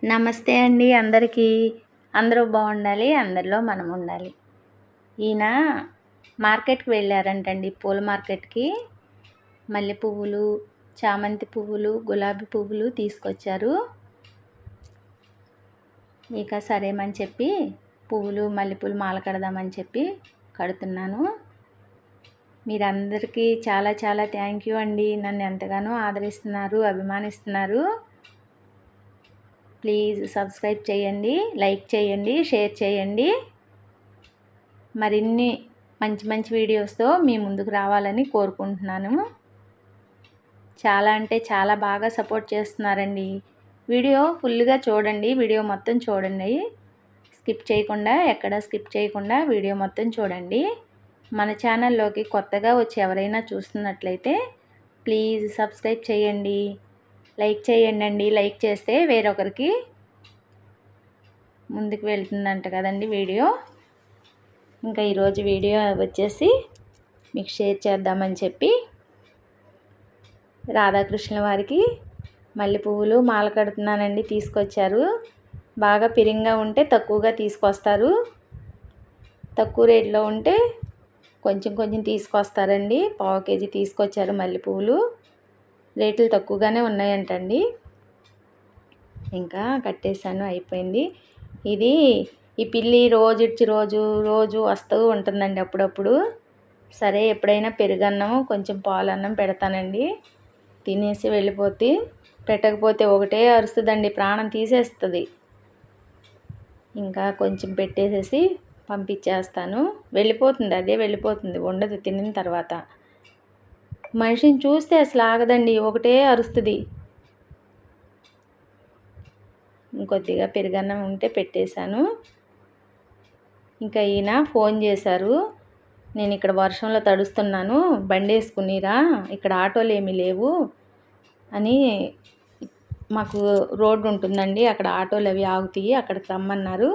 నమస్తే అండి అందరికీ. అందరూ బాగుండాలి, అందరిలో మనం ఉండాలి. ఈయన మార్కెట్కి వెళ్ళారంటండి, పూల మార్కెట్కి. మల్లె పువ్వులు, చామంతి పువ్వులు, గులాబీ పువ్వులు తీసుకొచ్చారు. ఇక సరేమని చెప్పి పువ్వులు మల్లెపూలు మాల కడదామని చెప్పి కడుతున్నాను. మీరందరికీ చాలా చాలా థ్యాంక్ యూ అండి. నన్ను ఎంతగానో ఆదరిస్తున్నారు, అభిమానిస్తున్నారు. ప్లీజ్ సబ్స్క్రైబ్ చేయండి, లైక్ చేయండి, షేర్ చేయండి. మరిన్ని మంచి మంచి వీడియోస్తో మీ ముందుకు రావాలని కోరుకుంటున్నాను. చాలా అంటే చాలా బాగా సపోర్ట్ చేస్తున్నారండి. వీడియో ఫుల్గా చూడండి, వీడియో మొత్తం చూడండి. స్కిప్ చేయకుండా, ఎక్కడ స్కిప్ చేయకుండా వీడియో మొత్తం చూడండి. మన ఛానల్లోకి కొత్తగా వచ్చి ఎవరైనా చూస్తున్నట్లయితే ప్లీజ్ సబ్స్క్రైబ్ చేయండి, లైక్ చేయండి. లైక్ చేస్తే వేరొకరికి ముందుకు వెళ్తుందంట కదండి వీడియో. ఇంకా ఈరోజు వీడియో వచ్చేసి మీకు షేర్ చేద్దామని చెప్పి రాధాకృష్ణ వారికి మల్లె పువ్వులు మాల కడుతున్నానండి. తీసుకొచ్చారు. బాగా పిరింగా ఉంటే తక్కువగా తీసుకొస్తారు, తక్కువ రేట్లో ఉంటే కొంచెం కొంచెం తీసుకొస్తారండి. పావు కేజీ తీసుకొచ్చారు మల్లె పువ్వులు. రేట్లు తక్కువగానే ఉన్నాయంటండి. ఇంకా కట్టేశాను, అయిపోయింది. ఇది ఈ పిల్లి రోజు వస్తూ ఉంటుందండి అప్పుడప్పుడు. సరే ఎప్పుడైనా పెరుగన్నం కొంచెం పాలన్నం పెడతానండి. తినేసి వెళ్ళిపోతే, పెట్టకపోతే ఒకటే అరుస్తుందండి, ప్రాణం తీసేస్తుంది. ఇంకా కొంచెం పెట్టేసేసి పంపించేస్తాను. వెళ్ళిపోతుంది, అదే వెళ్ళిపోతుంది, ఉండదు తినిన తర్వాత. మనిషిని చూస్తే అసలు ఆగదండి, ఒకటే అరుస్తుంది. ఇంకొద్దిగా పెరుగన్నం ఉంటే పెట్టేశాను. ఇంకా ఈయన ఫోన్ చేశారు. నేను ఇక్కడ వర్షంలో తడుస్తున్నాను, బండి వేసుకునిరా, ఇక్కడ ఆటోలు ఏమీ లేవు అని. మాకు రోడ్డు ఉంటుందండి, అక్కడ ఆటోలు అవి ఆగుతాయి, అక్కడికి రమ్మన్నారు.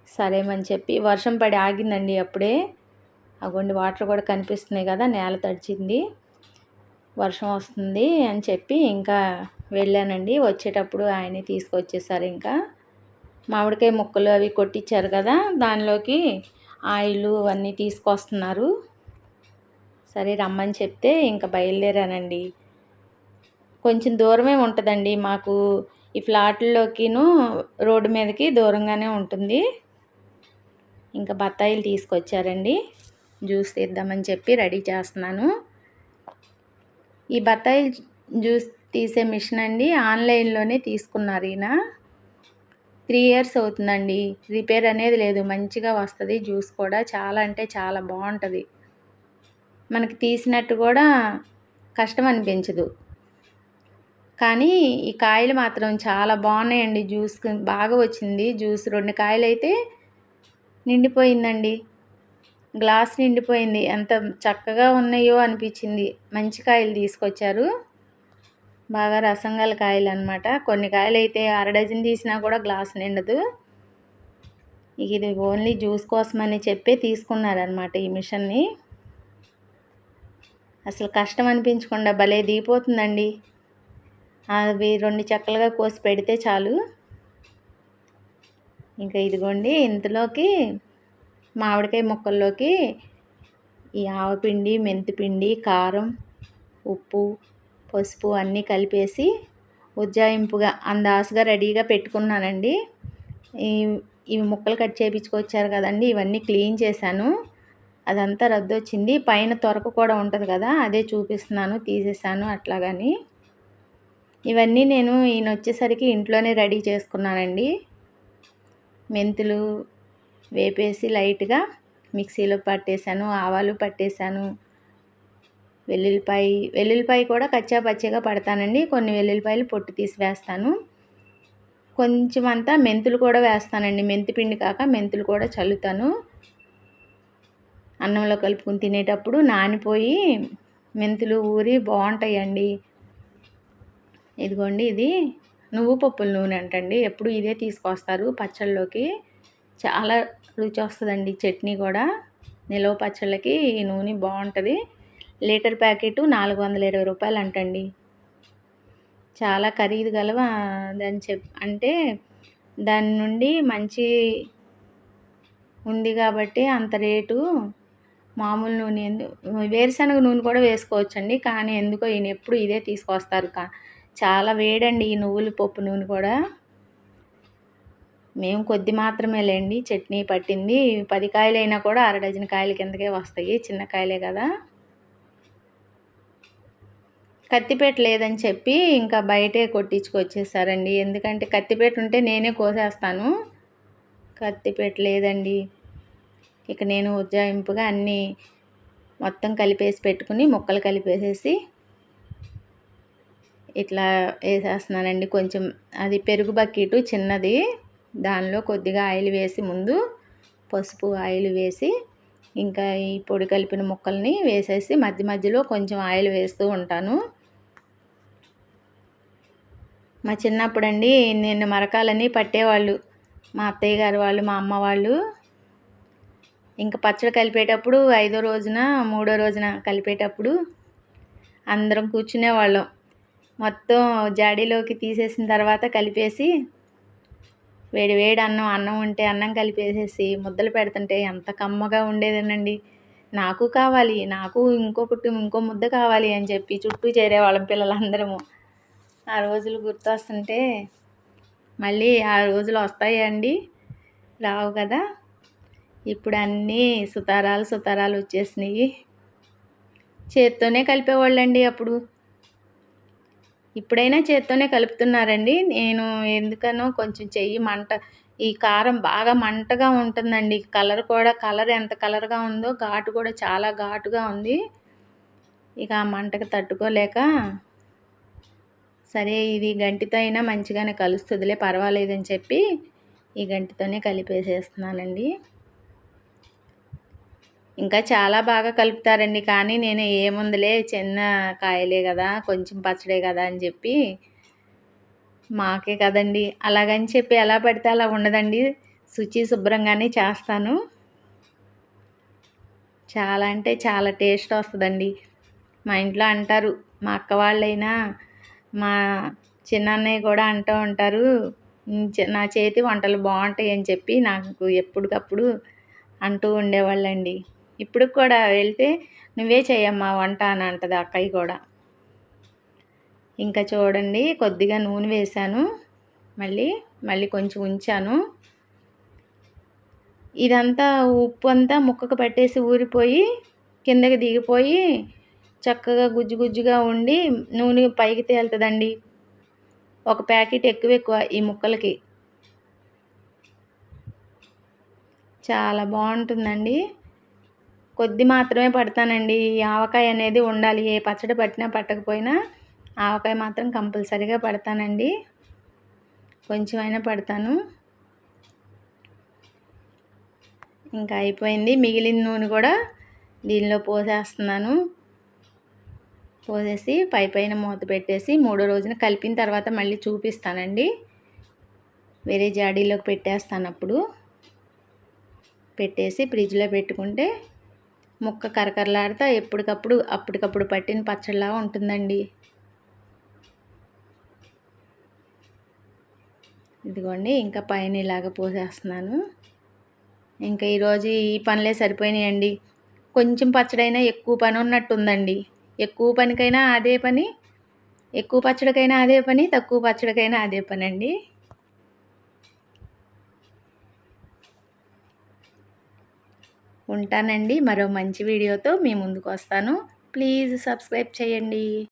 సరేమని చెప్పి వర్షం పడి ఆగిందండి అప్పుడే. అగోండి వాటర్ కూడా కనిపిస్తున్నాయి కదా, నేల తడిచింది, వర్షం వస్తుంది అని చెప్పి ఇంకా వెళ్ళానండి. వచ్చేటప్పుడు ఆయనే తీసుకొచ్చేసారు. ఇంకా మామిడికాయ ముక్కలు అవి కొట్టించారు కదా, దానిలోకి ఆయిల్ అవన్నీ తీసుకొస్తున్నారు. సరే రమ్మని చెప్తే ఇంకా బయలుదేరానండి. కొంచెం దూరమే ఉంటుందండి మాకు, ఈ ఫ్లాట్లలోకిను రోడ్డు మీదకి దూరంగానే ఉంటుంది. ఇంకా బత్తాయిలు తీసుకొచ్చారండి, జ్యూస్ తీద్దామని చెప్పి రెడీ చేస్తున్నాను. ఈ బత్తాయిలు జ్యూస్ తీసే మిషన్ అండి ఆన్లైన్లోనే తీసుకున్నారు ఈయన. 3 years అవుతుందండి. రిపేర్ అనేది లేదు, మంచిగా వస్తుంది జ్యూస్ కూడా. చాలా అంటే చాలా బాగుంటుంది. మనకి తీసినట్టు కూడా కష్టం అనిపించదు. కానీ ఈ కాయలు మాత్రం చాలా బాగున్నాయండి. జ్యూస్ బాగా వచ్చింది. జ్యూస్ 2 కాయలు అయితే నిండిపోయిందండి, గ్లాస్ నిండిపోయింది. ఎంత చక్కగా ఉన్నాయో అనిపించింది. మంచి కాయలు తీసుకొచ్చారు, బాగా రసం గల కాయలు అనమాట. కొన్ని కాయలు అయితే 1/2 డజన్ తీసినా కూడా గ్లాస్ నిండదు. ఇది ఓన్లీ జ్యూస్ కోసమని చెప్పి తీసుకున్నారనమాట ఈ మిషన్ని. అసలు కష్టం అనిపించకుండా భలే దిగిపోతుందండి. అవి 2 చెక్కలుగా కోసి పెడితే చాలు. ఇంకా ఇదిగోండి, ఇంతలోకి మామిడికాయ ముక్కల్లోకి ఈ ఆవపిండి, మెంతిపిండి, కారం, ఉప్పు, పసుపు అన్నీ కలిపేసి ఉజ్జాయింపుగా అందాసుగా రెడీగా పెట్టుకున్నానండి. ఇవి ముక్కలు కట్ చేయించుకొచ్చారు కదండి, ఇవన్నీ క్లీన్ చేశాను. అదంతా రద్దు వచ్చింది. పైన తొరక కూడా ఉంటుంది కదా, అదే చూపిస్తున్నాను, తీసేసాను అట్లాగని. ఇవన్నీ నేను ఈయన వచ్చేసరికి ఇంట్లోనే రెడీ చేసుకున్నానండి. మెంతులు వేపేసి లైట్గా మిక్సీలో పట్టేశాను, ఆవాలు పట్టేశాను, వెల్లుల్లిపాయ కూడా కచ్చా పచ్చిగా పడతానండి. కొన్ని వెల్లుల్లిపాయలు పొట్టు తీసి వేస్తాను. కొంచెం అంతా మెంతులు కూడా వేస్తానండి. మెంతి పిండి కాక మెంతులు కూడా చల్లుతాను. అన్నంలో కలుపుకుని తినేటప్పుడు నానిపోయి మెంతులు ఊరి బాగుంటాయండి. ఇదిగోండి, ఇది నువ్వు పప్పుల నూనె అంటండి. ఎప్పుడు ఇదే తీసుకొస్తారు పచ్చళ్ళలోకి. చాలా రుచి వస్తుందండి. చట్నీ కూడా, నిలవ పచ్చళ్ళకి ఈ నూనె బాగుంటుంది. లీటర్ ప్యాకెట్ 420 రూపాయలు అంటండి. చాలా ఖరీదు గలవ అంటే దాని నుండి మంచి ఉంది కాబట్టి అంత రేటు. మామూలు నూనె వేరుశనగ నూనె కూడా వేసుకోవచ్చండి. కానీ ఎందుకో ఈయన ఎప్పుడు ఇదే తీసుకొస్తారు. చాలా వేడండి ఈ నువ్వుల పప్పు నూనె కూడా. మేము కొద్ది మాత్రమే లేండి చట్నీ పట్టింది. 10 కాయలైనా కూడా అర డజన్ కాయల కిందకే వస్తాయి. చిన్న కాయలే కదా. కత్తిపీట లేదని చెప్పి ఇంకా బయటే కొట్టించుకొచ్చేసారండి. ఎందుకంటే కత్తిపీట ఉంటే నేనే కోసేస్తాను. కత్తిపీట లేదండి. ఇక నేను ఉజ్జాయింపుగా అన్నీ మొత్తం కలిపేసి పెట్టుకుని ముక్కలు కలిపేసేసి ఇట్లా వేసేస్తున్నానండి. కొంచెం అది పెరుగు బకెట్ చిన్నది, దానిలో కొద్దిగా ఆయిల్ వేసి ముందు పసుపు ఆయిల్ వేసి ఇంకా ఈ పొడి కలిపిన ముక్కల్ని వేసేసి మధ్య మధ్యలో కొంచెం ఆయిల్ వేస్తూ ఉంటాను. మా చిన్నప్పుడండి నేను మరకాలని పట్టేవాళ్ళు మా అత్తయ్య గారు వాళ్ళు, మా అమ్మ వాళ్ళు. ఇంకా పచ్చడి కలిపేటప్పుడు 5వ రోజున 3వ రోజున కలిపేటప్పుడు అందరం కూర్చునేవాళ్ళం. మొత్తం జాడీలోకి తీసేసిన తర్వాత కలిపేసి వేడి వేడి అన్నం ఉంటే అన్నం కలిపేసేసి ముద్దలు పెడుతుంటే ఎంత కమ్మగా ఉండేదేనండి. నాకు కావాలి, నాకు ఇంకో ముద్ద కావాలి అని చెప్పి చుట్టూ చేరేవాళ్ళం పిల్లలందరము. ఆ రోజులు గుర్తొస్తుంటే మళ్ళీ ఆ రోజులు వస్తాయా అండి? రావు కదా. ఇప్పుడు అన్నీ సుతారాలు వచ్చేసినాయి. చేత్తోనే కలిపేవాళ్ళండి అప్పుడు. ఇప్పుడైనా చేత్తోనే కలుపుతున్నారండి. నేను ఎందుకనో కొంచెం చెయ్యి మంట, ఈ కారం బాగా మంటగా ఉంటుందండి. కలర్ ఎంత కలర్గా ఉందో ఘాటు కూడా చాలా ఘాటుగా ఉంది. ఇక ఆ మంటకు తట్టుకోలేక సరే ఇది గంటితో అయినా మంచిగానే కలుస్తుందిలే పర్వాలేదని చెప్పి ఈ గంటితోనే కలిపేసేస్తున్నానండి. ఇంకా చాలా బాగా కలుపుతారండి. కానీ నేను ఏముందిలే చిన్న కాయలే కదా, కొంచెం పచ్చడే కదా అని చెప్పి మాకే కదండి అలాగని చెప్పి ఎలా పడితే అలా ఉండదండి. శుభ్రంగానే చేస్తాను. చాలా అంటే చాలా టేస్ట్ వస్తుందండి. మా ఇంట్లో అంటారు, మా అక్క వాళ్ళైనా మా చిన్నన్నయ్య కూడా అంటూ ఉంటారు, నా చేతి వంటలు బాగుంటాయి అని చెప్పి నాకు ఎప్పటికప్పుడు అంటూ ఉండేవాళ్ళండి. ఇప్పుడు కూడా వెళ్తే నువ్వే చెయ్యమ్మా వంట అని అంటది అక్కయ్య కూడా. ఇంకా చూడండి కొద్దిగా నూనె వేశాను, మళ్ళీ కొంచెం ఉంచాను. ఇదంతా ఉప్పు అంతా ముక్కకు పట్టేసి ఊరిపోయి కిందకి దిగిపోయి చక్కగా గుజ్జుగా ఉండి నూనె పైకి తేలుతుందండి. ఒక ప్యాకెట్ ఎక్కువ ఈ ముక్కలకి. చాలా బాగుంటుందండి. కొద్ది మాత్రమే పడతానండి. ఈ ఆవకాయ అనేది ఉండాలి. ఏ పచ్చడి పట్టినా పట్టకపోయినా ఆవకాయ మాత్రం కంపల్సరీగా పడతానండి. కొంచెం అయినా పడతాను. ఇంకా అయిపోయింది. మిగిలిన నూనె కూడా దీనిలో పోసేస్తున్నాను. పోసేసి పైన మూత పెట్టేసి 3వ రోజున కలిపిన తర్వాత మళ్ళీ చూపిస్తానండి. వేరే జాడీలోకి పెట్టేస్తాను. అప్పుడు పెట్టేసి ఫ్రిడ్జ్లో పెట్టుకుంటే ముక్క కరకరలాడుతా అప్పటికప్పుడు పట్టిన పచ్చడిలా ఉంటుందండి. ఇదిగోండి ఇంకా పైన ఇలాగ పోసేస్తున్నాను. ఇంకా ఈరోజు ఈ పనులే సరిపోయినాయండి. కొంచెం పచ్చడైనా ఎక్కువ పని ఉన్నట్టుందండి. ఎక్కువ పనికైనా అదే పని, ఎక్కువ పచ్చడికైనా అదే పని, తక్కువ పచ్చడికైనా అదే పని అండి. ఉంటానండి. మరో మంచి వీడియోతో మీ ముందుకు వస్తాను. ప్లీజ్ సబ్స్క్రైబ్ చేయండి.